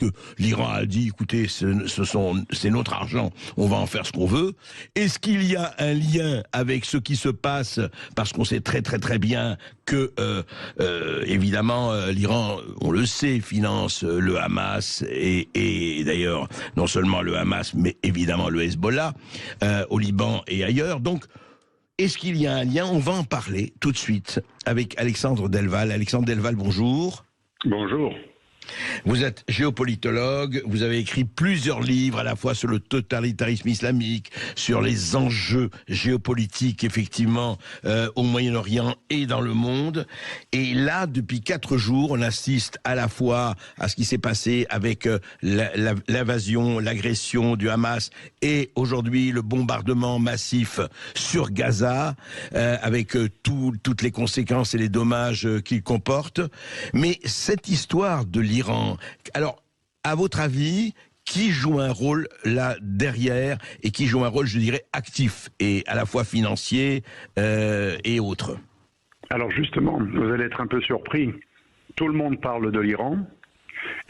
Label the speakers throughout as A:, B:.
A: que l'Iran a dit, écoutez, c'est notre argent, on va en faire ce qu'on veut. Est-ce qu'il y a un lien avec ce qui se passe, parce qu'on sait très très très bien que, évidemment, l'Iran, on le sait, finance le Hamas, et d'ailleurs, non seulement le Hamas, mais évidemment le Hezbollah, au Liban et ailleurs. Donc, est-ce qu'il y a un lien? On va en parler tout de suite avec Alexandre Delval. Alexandre Delval, bonjour.
B: Bonjour.
A: Vous êtes géopolitologue, vous avez écrit plusieurs livres à la fois sur le totalitarisme islamique, sur les enjeux géopolitiques effectivement au Moyen-Orient et dans le monde. Et là, depuis 4 jours, on assiste à la fois à ce qui s'est passé avec l'invasion, l'agression du Hamas et aujourd'hui le bombardement massif sur Gaza avec toutes les conséquences et les dommages qu'il comporte. Mais cette histoire de l'Iran, alors, à votre avis, qui joue un rôle là derrière et qui joue un rôle, je dirais, actif et à la fois financier et autres?
B: Alors justement, vous allez être un peu surpris. Tout le monde parle de l'Iran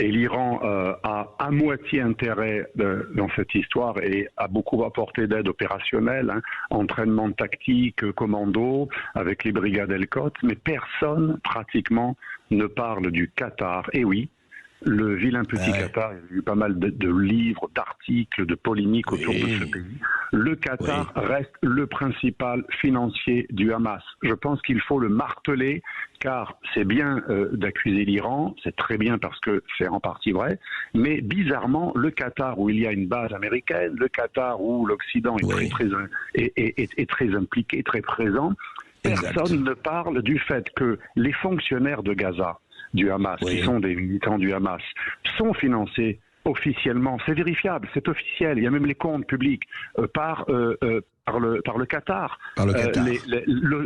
B: et l'Iran a à moitié intérêt dans cette histoire et a beaucoup apporté d'aide opérationnelle, entraînement tactique, commando avec les brigades El-Quds, mais personne pratiquement ne parle du Qatar. Et oui, le vilain petit Qatar, il y a eu pas mal de livres, d'articles, de polémiques autour de ce pays. Le Qatar reste le principal financier du Hamas. Je pense qu'il faut le marteler, car c'est bien d'accuser l'Iran, c'est très bien parce que c'est en partie vrai, mais bizarrement, le Qatar où il y a une base américaine, le Qatar où l'Occident est très impliqué, très présent, personne ne parle du fait que les fonctionnaires de Gaza, du Hamas, qui sont des militants du Hamas, sont financés officiellement, c'est vérifiable, c'est officiel, il y a même les comptes publics par le Qatar.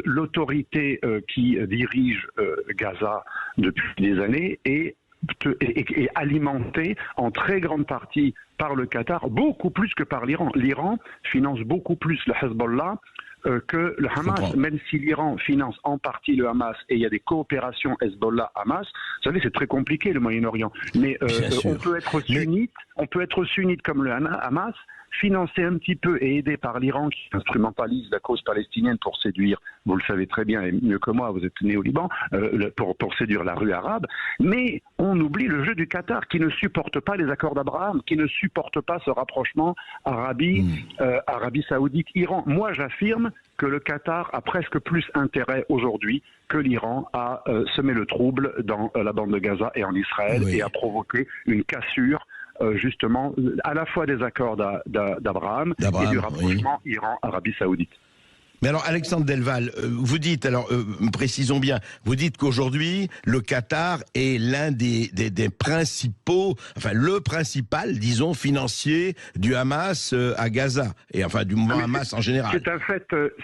B: L'autorité qui dirige Gaza depuis des années est alimentée en très grande partie par le Qatar, beaucoup plus que par l'Iran. L'Iran finance beaucoup plus le Hezbollah que le Hamas, même si l'Iran finance en partie le Hamas et il y a des coopérations Hezbollah-Hamas. Vous savez, c'est très compliqué le Moyen-Orient. Mais on peut être sunnite comme le Hamas, financé un petit peu et aidé par l'Iran qui instrumentalise la cause palestinienne pour séduire, vous le savez très bien et mieux que moi, vous êtes né au Liban, pour séduire la rue arabe, mais on oublie le jeu du Qatar qui ne supporte pas les accords d'Abraham, qui ne supporte pas ce rapprochement Arabie Saoudite, Iran. Moi j'affirme que le Qatar a presque plus intérêt aujourd'hui que l'Iran à semer le trouble dans la bande de Gaza et en Israël et à provoquer une cassure justement à la fois des accords d'Abraham et du rapprochement Iran-Arabie Saoudite.
A: Mais alors, Alexandre Delval, vous dites, précisons bien, vous dites qu'aujourd'hui, le Qatar est l'un des principaux, enfin, le principal, disons, financier du Hamas à Gaza, et enfin, du mouvement Hamas en général.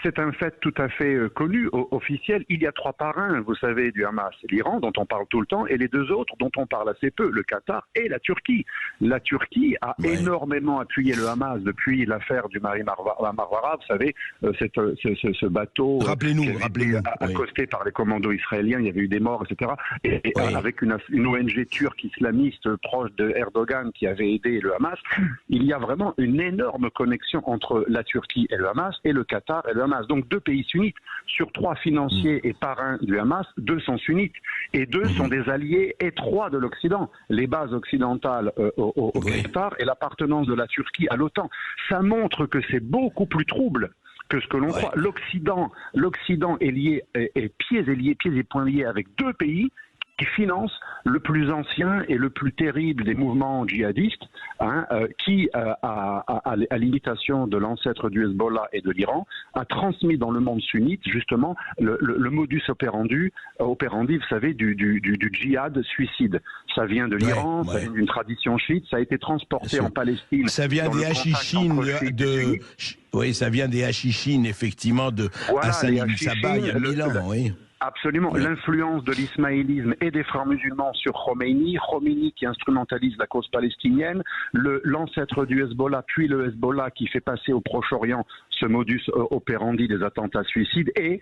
B: C'est un fait tout à fait connu, officiel. Il y a 3 parrains, vous savez, du Hamas. L'Iran, dont on parle tout le temps, et les 2 autres, dont on parle assez peu, le Qatar et la Turquie. La Turquie a énormément appuyé le Hamas depuis l'affaire du Mari Marwara, vous savez, ce bateau accosté par les commandos israéliens, il y avait eu des morts, etc. Et avec une ONG turque islamiste proche de Erdogan qui avait aidé le Hamas, il y a vraiment une énorme connexion entre la Turquie et le Hamas, et le Qatar et le Hamas. Donc 2 pays sunnites. Sur 3 financiers et parrains du Hamas, 2 sont sunnites. Et 2 sont des alliés étroits de l'Occident. Les bases occidentales au Qatar et l'appartenance de la Turquie à l'OTAN. Ça montre que c'est beaucoup plus trouble que ce que l'on croit. L'Occident est lié, pieds et poings liés avec 2 pays qui financent le plus ancien et le plus terrible des mouvements djihadistes, qui, à l'imitation de l'ancêtre du Hezbollah et de l'Iran, a transmis dans le monde sunnite, justement, le modus operandi, vous savez, du djihad suicide. Ça vient de l'Iran, ça vient d'une tradition chiite, ça a été transporté en Palestine.
A: Ça vient des hachichines oui, ça vient des hachichines, effectivement, de Hassan ibn Sabah, il y a 1000 ans, oui.
B: Absolument. L'influence de l'ismaélisme et des frères musulmans sur Khomeini qui instrumentalise la cause palestinienne, l'ancêtre du Hezbollah, puis le Hezbollah qui fait passer au Proche-Orient ce modus operandi des attentats suicides, et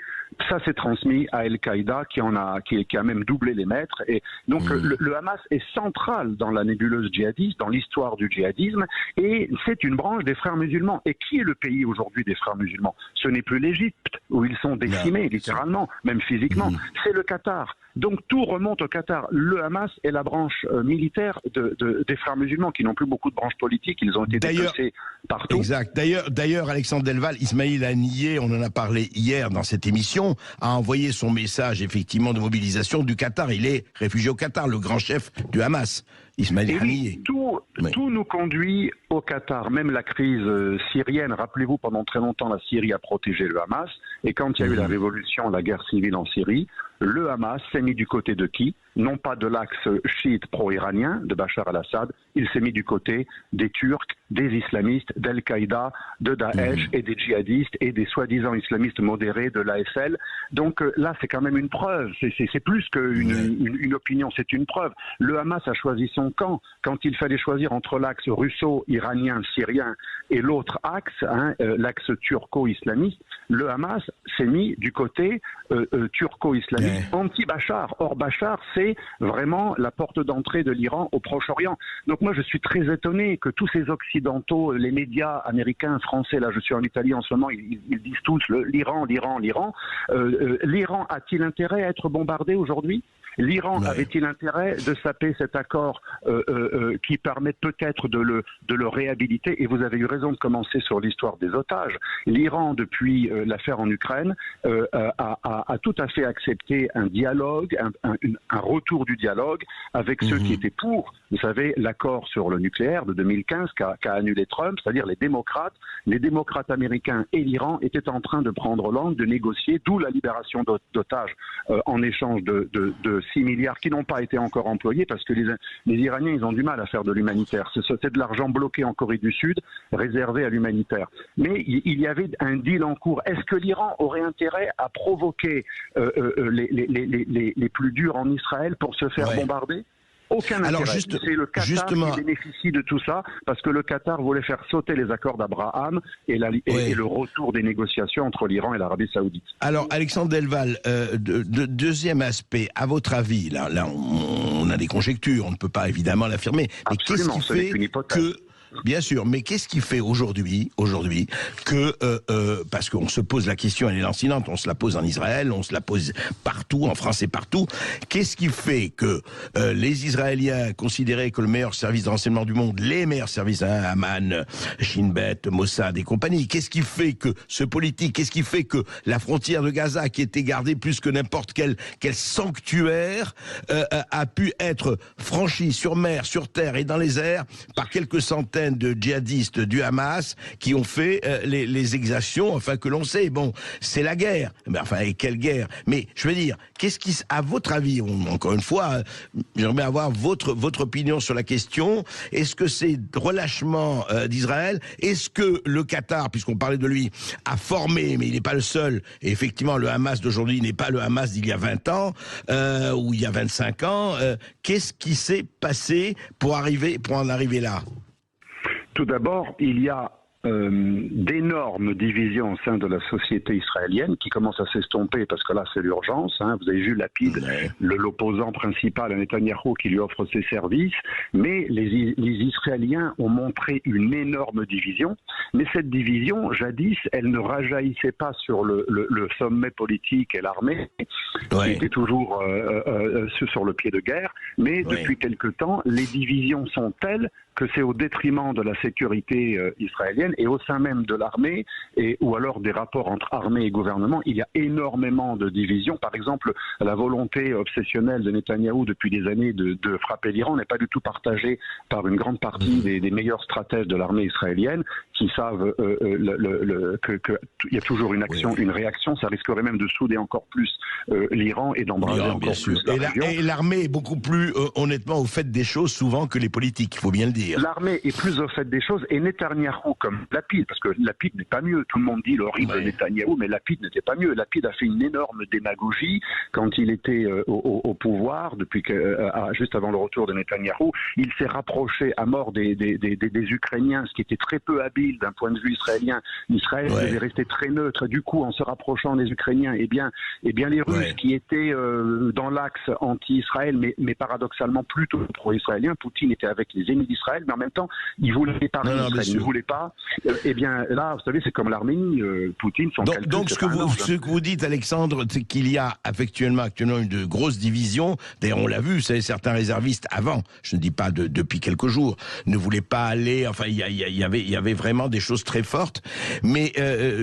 B: ça s'est transmis à Al-Qaïda qui a même doublé les maîtres. Et donc le Hamas est central dans la nébuleuse djihadiste, dans l'histoire du djihadisme, et c'est une branche des frères musulmans. Et qui est le pays aujourd'hui des frères musulmans? Ce n'est plus l'Égypte, où ils sont décimés, littéralement, même physiquement. C'est le Qatar. Donc tout remonte au Qatar. Le Hamas est la branche militaire des frères musulmans, qui n'ont plus beaucoup de branches politiques. Ils ont été déplacés partout.
A: Exact. D'ailleurs, Alexandre Delval, Ismaïl Haniyeh, on en a parlé hier dans cette émission, a envoyé son message effectivement de mobilisation du Qatar. Il est réfugié au Qatar, le grand chef du Hamas. Ismaïl Haniyeh.
B: Tout nous conduit au Qatar, même la crise syrienne. Rappelez-vous, pendant très longtemps, la Syrie a protégé le Hamas. Et quand il y a eu la révolution, la guerre civile en Syrie, le Hamas s'est mis du côté de qui? Non pas de l'axe chiite pro-iranien de Bachar al-Assad, il s'est mis du côté des Turcs, des islamistes, d'Al-Qaïda, de Daesh et des djihadistes et des soi-disant islamistes modérés de l'ASL. Donc là, c'est quand même une preuve. C'est plus qu'une opinion, c'est une preuve. Le Hamas a choisi son camp. Quand il fallait choisir entre l'axe russo-iranien, syrien et l'autre axe, l'axe turco-islamiste, le Hamas s'est mis du côté turco-islamiste, anti-Bachar. Or, Bachar, c'est vraiment la porte d'entrée de l'Iran au Proche-Orient. Donc moi, je suis très étonné que tous ces Occidentaux, les médias américains, français, là je suis en Italie en ce moment, ils disent tous l'Iran, l'Iran, l'Iran. L'Iran a-t-il intérêt à être bombardé aujourd'hui ? L'Iran avait-il intérêt de saper cet accord qui permet peut-être de le réhabiliter? Et vous avez eu raison de commencer sur l'histoire des otages. L'Iran, depuis l'affaire en Ukraine, a tout à fait accepté un dialogue, un retour du dialogue avec ceux qui étaient pour, vous savez, l'accord sur le nucléaire de 2015 qu'a annulé Trump, c'est-à-dire les démocrates américains et l'Iran étaient en train de prendre langue, de négocier, d'où la libération d'otages en échange de 6 milliards qui n'ont pas été encore employés parce que les Iraniens, ils ont du mal à faire de l'humanitaire. C'est de l'argent bloqué en Corée du Sud, réservé à l'humanitaire. Mais il y avait un deal en cours. Est-ce que l'Iran aurait intérêt à provoquer les plus durs en Israël pour se faire bombarder? Aucun intérêt. Alors c'est le Qatar qui bénéficie de tout ça, parce que le Qatar voulait faire sauter les accords d'Abraham et le retour des négociations entre l'Iran et l'Arabie Saoudite.
A: Alors, Alexandre Delval, deuxième aspect, à votre avis, là on a des conjectures, on ne peut pas évidemment l'affirmer, mais qu'est-ce qui fait que... Bien sûr, mais qu'est-ce qui fait aujourd'hui que, parce qu'on se pose la question, elle est lancinante, on se la pose en Israël, on se la pose partout, en France et partout, qu'est-ce qui fait que les Israéliens considéraient que le meilleur service de renseignement du monde, les meilleurs services, Amman, Shin Bet, Mossad et compagnie, qu'est-ce qui fait que ce politique, qu'est-ce qui fait que la frontière de Gaza, qui était gardée plus que n'importe quel sanctuaire, a pu être franchie sur mer, sur terre et dans les airs par quelques centaines de djihadistes du Hamas qui ont fait les exactions, enfin que l'on sait. Bon, c'est la guerre. Mais enfin, et quelle guerre? Mais je veux dire, qu'est-ce qui, à votre avis, encore une fois, j'aimerais avoir votre opinion sur la question. Est-ce que c'est relâchement d'Israël? Est-ce que le Qatar, puisqu'on parlait de lui, a formé, mais il n'est pas le seul, et effectivement le Hamas d'aujourd'hui n'est pas le Hamas d'il y a 20 ans, ou il y a 25 ans, qu'est-ce qui s'est passé pour en arriver là?
B: Tout d'abord, il y a d'énormes divisions au sein de la société israélienne qui commencent à s'estomper parce que là c'est l'urgence. Vous avez vu Lapid, l'opposant principal à Netanyahou qui lui offre ses services, mais les Israéliens ont montré une énorme division, mais cette division, jadis, elle ne rajaillissait pas sur le sommet politique et l'armée, qui était toujours sur le pied de guerre, mais depuis quelque temps, les divisions sont telles que c'est au détriment de la sécurité israélienne et au sein même de l'armée, ou alors des rapports entre armée et gouvernement, il y a énormément de divisions. Par exemple, la volonté obsessionnelle de Netanyahou depuis des années de frapper l'Iran n'est pas du tout partagée par une grande partie des meilleurs stratèges de l'armée israélienne qui savent qu'il y a toujours une action, une réaction. Ça risquerait même de souder encore plus l'Iran et d'embraser encore plus la région.
A: Et l'armée est beaucoup plus, honnêtement, au fait des choses souvent que les politiques, il faut bien le dire.
B: L'armée est plus au fait des choses, et Netanyahou comme Lapid, parce que Lapid n'est pas mieux, tout le monde dit l'horrible Netanyahou, mais Lapid n'était pas mieux. Lapid a fait une énorme démagogie quand il était au pouvoir, juste avant le retour de Netanyahou. Il s'est rapproché à mort des Ukrainiens, ce qui était très peu habile d'un point de vue israélien. Israël devait rester très neutre. Du coup, en se rapprochant des Ukrainiens, eh bien les Russes qui étaient dans l'axe anti-Israël, mais paradoxalement plutôt pro-israélien, Poutine était avec les ennemis d'Israël, mais en même temps, il voulait pas Israël, il ne voulait pas. Eh bien là, vous savez, c'est comme l'Arménie. Poutine, son calcul,
A: donc ce que vous dites, Alexandre, c'est qu'il y a actuellement une grosse division. D'ailleurs, on l'a vu, vous savez, certains réservistes avant, je ne dis pas depuis quelques jours, ne voulaient pas aller. Enfin, il y avait vraiment des choses très fortes. Mais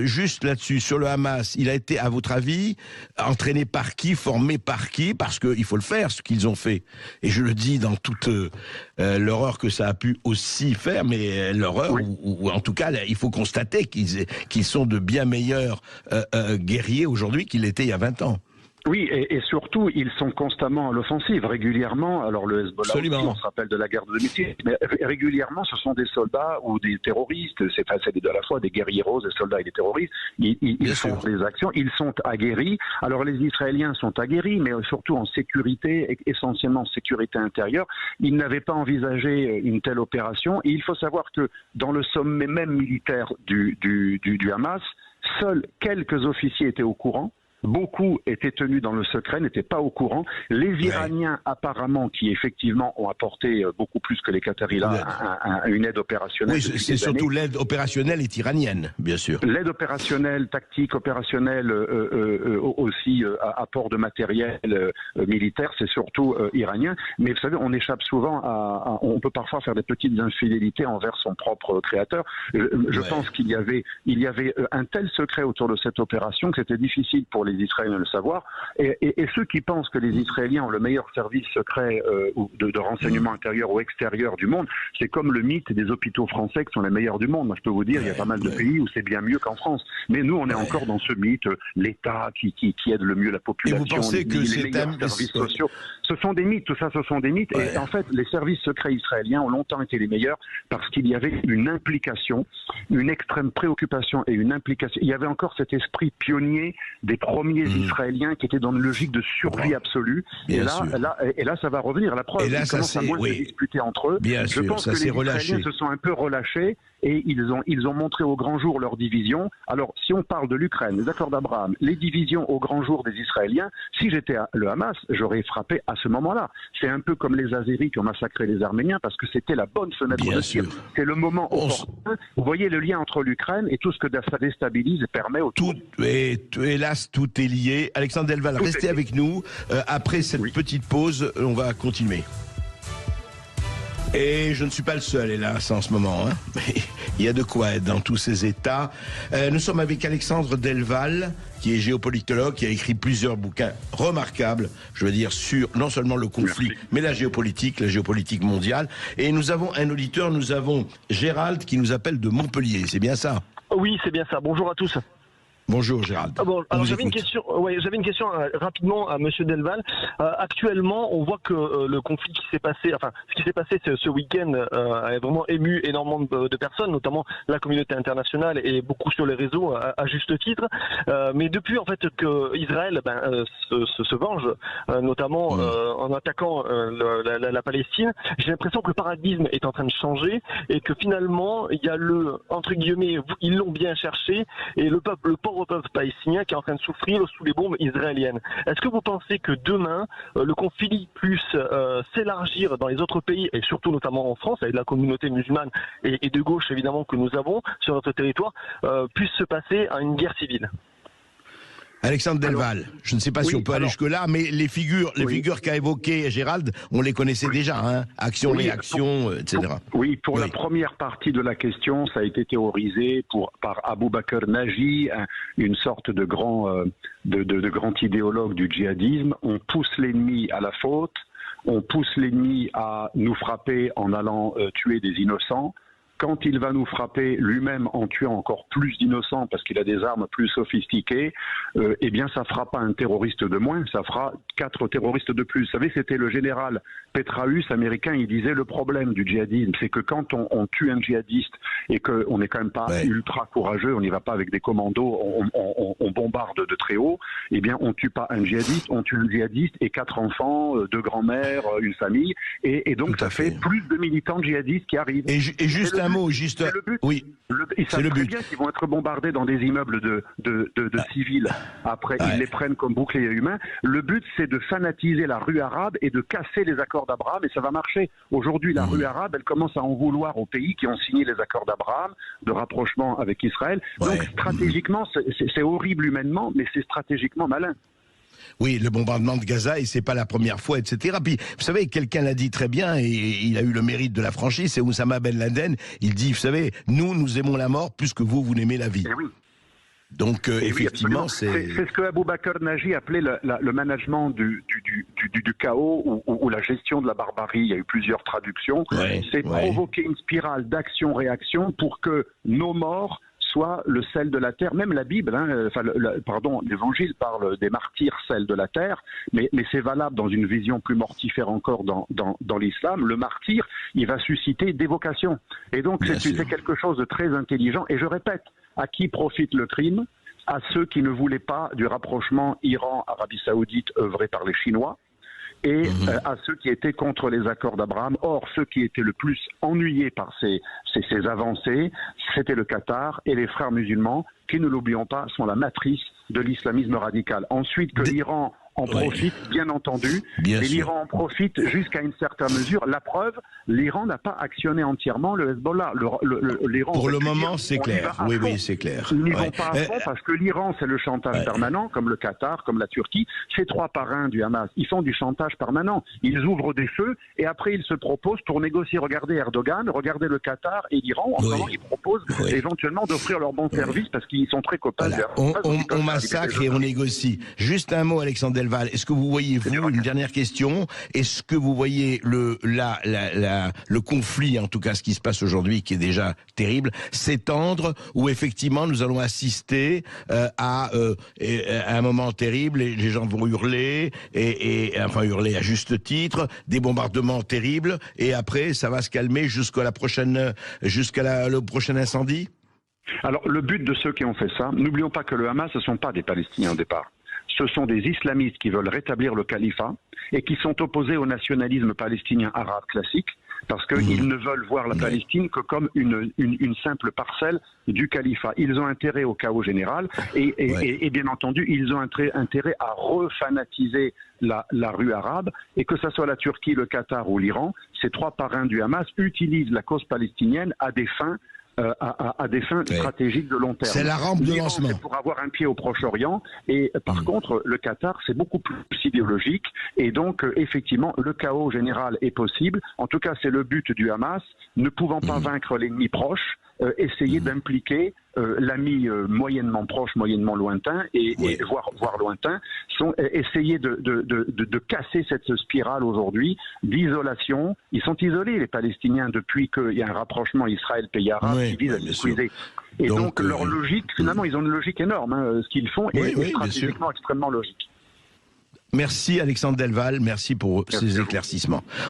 A: juste là-dessus, sur le Hamas, il a été, à votre avis, entraîné par qui, formé par qui? Parce qu'il faut le faire, ce qu'ils ont fait. Et je le dis dans toute l'horreur que ça a pu aussi faire, mais l'horreur, ou en tout cas, il faut constater qu'ils sont de bien meilleurs guerriers aujourd'hui qu'ils l'étaient il y a 20 ans.
B: Oui, et surtout, ils sont constamment à l'offensive, régulièrement. Alors le Hezbollah aussi, on se rappelle de la guerre de 2006, mais régulièrement, ce sont des soldats ou des terroristes. C'est à la fois des guerrieros, des soldats et des terroristes. Ils font des actions, ils sont aguerris. Alors les Israéliens sont aguerris, mais surtout en sécurité, essentiellement en sécurité intérieure. Ils n'avaient pas envisagé une telle opération. Et il faut savoir que dans le sommet même militaire du Hamas, seuls quelques officiers étaient au courant. Beaucoup étaient tenus dans le secret, n'étaient pas au courant. Les Iraniens, apparemment, qui effectivement ont apporté beaucoup plus que les Qataris là, une aide opérationnelle.
A: Oui, c'est surtout l'aide opérationnelle est iranienne, bien sûr.
B: L'aide opérationnelle, tactique, opérationnelle, aussi apport de matériel militaire, c'est surtout iranien. Mais vous savez, on échappe souvent on peut parfois faire des petites infidélités envers son propre créateur. Je pense qu'il y avait un tel secret autour de cette opération que c'était difficile pour les Israéliens de le savoir, et ceux qui pensent que les Israéliens ont le meilleur service secret de renseignement intérieur ou extérieur du monde, c'est comme le mythe des hôpitaux français qui sont les meilleurs du monde. Moi, je peux vous dire, il y a pas mal de pays où c'est bien mieux qu'en France. Mais nous, on est encore dans ce mythe, l'État qui aide le mieux la population,
A: et vous pensez que
B: les meilleurs services sociaux. Ce sont des mythes, tout ça, ce sont des mythes. Et en fait, les services secrets israéliens ont longtemps été les meilleurs parce qu'il y avait une implication, une extrême préoccupation et une implication. Il y avait encore cet esprit pionnier des premiers Israéliens qui étaient dans une logique de survie absolue. Et là, ça va revenir. La preuve, ils commencent à moins se disputer entre eux. Je pense que les Israéliens se sont un peu relâchés et ils ont montré au grand jour leur division. Alors, si on parle de l'Ukraine, les accords d'Abraham, les divisions au grand jour des Israéliens, si j'étais le Hamas, j'aurais frappé à ce moment-là. C'est un peu comme les Azéris qui ont massacré les Arméniens parce que c'était la bonne fenêtre de tir. C'est le moment opportun. Vous voyez le lien entre l'Ukraine et tout ce que ça déstabilise et permet autour.
A: Hélas, tout est lié. Alexandre Delval, restez avec nous. Après cette petite pause, on va continuer. Et je ne suis pas le seul, hélas, en ce moment. Il y a de quoi être dans tous ces états. Nous sommes avec Alexandre Delval, qui est géopolitologue, qui a écrit plusieurs bouquins remarquables, je veux dire, sur non seulement le conflit, mais la géopolitique mondiale. Et nous avons un auditeur, nous avons Gérald qui nous appelle de Montpellier. C'est bien ça?
C: Oui, c'est bien ça. Bonjour à tous.
A: Bonjour Gérald.
C: Alors j'avais une question rapidement à Monsieur Delval. Actuellement, on voit que le conflit qui s'est passé, ce qui s'est passé ce week-end a vraiment ému énormément de personnes, notamment la communauté internationale et beaucoup sur les réseaux à juste titre. Mais depuis en fait que Israël se venge, notamment en attaquant la Palestine, j'ai l'impression que le paradigme est en train de changer et que finalement il y a entre guillemets, ils l'ont bien cherché et le peuple palestinien qui est en train de souffrir sous les bombes israéliennes. Est-ce que vous pensez que demain, le conflit puisse s'élargir dans les autres pays, et surtout notamment en France, avec la communauté musulmane et de gauche évidemment que nous avons sur notre territoire, puisse se passer à une guerre civile?
A: Alexandre Delval, je ne sais pas si on peut aller jusque-là, mais les figures qu'a évoquées Gérald, on les connaissait déjà, action, réaction, etc.
B: Pour la première partie de la question, ça a été théorisé par Abou Bakr Naji, une sorte de grand idéologue du djihadisme. On pousse l'ennemi à la faute, on pousse l'ennemi à nous frapper en allant tuer des innocents. Quand il va nous frapper lui-même en tuant encore plus d'innocents parce qu'il a des armes plus sophistiquées, eh bien ça fera pas un terroriste de moins, ça fera 4 terroristes de plus. Vous savez, c'était le général Petraeus américain, il disait le problème du djihadisme, c'est que quand on tue un djihadiste et qu'on n'est quand même pas ultra courageux, on n'y va pas avec des commandos, on bombarde de très haut, eh bien on tue pas un djihadiste, on tue un djihadiste et 4 enfants, 2 grands-mères, une famille, et donc ça fait plus de militants djihadistes qui arrivent.
A: Et juste un mot, juste.
B: C'est le but.
A: Oui.
B: Ils savent très bien qu'ils vont être bombardés dans des immeubles de civils. Après, ils les prennent comme bouclier humain. Le but, c'est de fanatiser la rue arabe et de casser les accords d'Abraham, et ça va marcher. Aujourd'hui, la rue arabe, elle commence à en vouloir aux pays qui ont signé les accords d'Abraham, de rapprochement avec Israël. Donc, stratégiquement, c'est horrible humainement, mais c'est stratégiquement malin.
A: Oui, le bombardement de Gaza, et c'est pas la première fois, etc. Puis, vous savez, quelqu'un l'a dit très bien, et il a eu le mérite de la franchise, c'est Oussama Ben Laden. Il dit, vous savez, nous aimons la mort plus que vous n'aimez la vie.
B: Et oui.
A: Donc, effectivement, c'est
B: ce que Abou Bakr Naji appelait le management du chaos ou la gestion de la barbarie. Il y a eu plusieurs traductions. C'est provoquer une spirale d'action-réaction pour que nos morts soit le sel de la terre. Même la Bible, l'Évangile parle des martyrs sel de la terre, mais c'est valable dans une vision plus mortifère encore dans l'islam. Le martyr, il va susciter des vocations. Et donc c'est quelque chose de très intelligent. Et je répète, à qui profite le crime? À ceux qui ne voulaient pas du rapprochement Iran-Arabie Saoudite œuvré par les Chinois, et à ceux qui étaient contre les accords d'Abraham. Or, ceux qui étaient le plus ennuyés par ces avancées, c'était le Qatar et les frères musulmans, qui, ne l'oublions pas, sont la matrice de l'islamisme radical. Ensuite, que l'Iran en profite, bien entendu, et l'Iran en profite jusqu'à une certaine mesure. La preuve, l'Iran n'a pas actionné entièrement le Hezbollah. L'Iran,
A: pour le moment, c'est clair. Oui, c'est clair.
B: Ils n'y vont pas à fond parce que l'Iran, c'est le chantage permanent, comme le Qatar, comme la Turquie. Ces trois parrains du Hamas, ils font du chantage permanent. Ils ouvrent des feux et après, ils se proposent pour négocier. Regardez Erdogan, regardez le Qatar et l'Iran. En ce moment, ils proposent éventuellement d'offrir leur bon service parce qu'ils sont très copains.
A: Voilà. On massacre et on négocie. Juste un mot, Alexandre Delval. Est-ce que vous voyez, une dernière question, est-ce que vous voyez le conflit, en tout cas ce qui se passe aujourd'hui, qui est déjà terrible, s'étendre, ou effectivement nous allons assister à un moment terrible, et les gens vont hurler, enfin hurler à juste titre, des bombardements terribles, et après ça va se calmer jusqu'à le prochain incendie?
B: Alors le but de ceux qui ont fait ça, n'oublions pas que le Hamas, ce ne sont pas des Palestiniens au départ. Ce sont des islamistes qui veulent rétablir le califat et qui sont opposés au nationalisme palestinien arabe classique parce qu'ils ne veulent voir la Palestine que comme une simple parcelle du califat. Ils ont intérêt au chaos général et bien entendu, ils ont intérêt à refanatiser la rue arabe, et que ce soit la Turquie, le Qatar ou l'Iran, ces trois parrains du Hamas utilisent la cause palestinienne à des fins stratégiques de long terme.
A: C'est la rampe de lancement.
B: C'est pour avoir un pied au Proche-Orient. Et par contre, le Qatar, c'est beaucoup plus idéologique. Et donc, effectivement, le chaos général est possible. En tout cas, c'est le but du Hamas. Ne pouvant pas vaincre l'ennemi proche, essayer d'impliquer l'ami moyennement proche, moyennement lointain, voire lointain, essayer de casser cette spirale aujourd'hui d'isolation. Ils sont isolés, les Palestiniens, depuis qu'il y a un rapprochement Israël-pays arabe qui vise à s'épuiser. Et donc leur logique, finalement, ils ont une logique énorme. Ce qu'ils font est stratégiquement extrêmement logique.
A: Merci Alexandre Delval, merci pour ces éclaircissements.